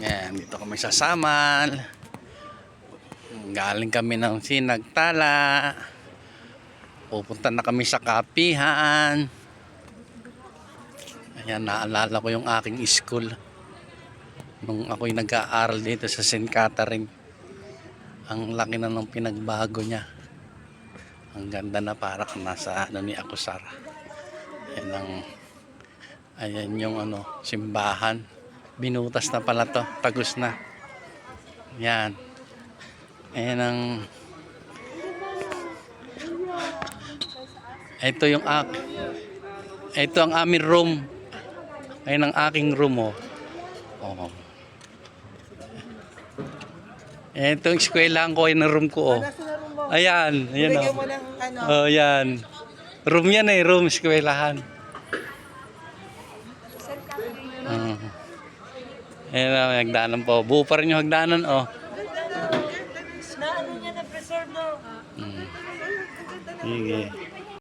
Ayan, dito kami sa Samal. Galing kami ng Sinagtala. Pupunta na kami sa Kapihan. Ayan, naalala ko yung aking school nung ako'y nag-aaral dito sa St. Catherine. Ang laki na ng pinagbago niya. Ang ganda na, parang nasa ni Akusar. Ayan yung simbahan. Binutas na pala to, tagos na. Yan. Ayan ito ang aming room. Ayan ang aking room, oh. Oh. Ito yung eskwelahan ko, ayan ang room ko, oh. Ayan, ayan, oh. Oh, yan. Room yan, room eskwelahan. Ayan na, may hagdanan po. Buo pa rin yung hagdanan, oh. Na ano niya na preserve, no? Sige.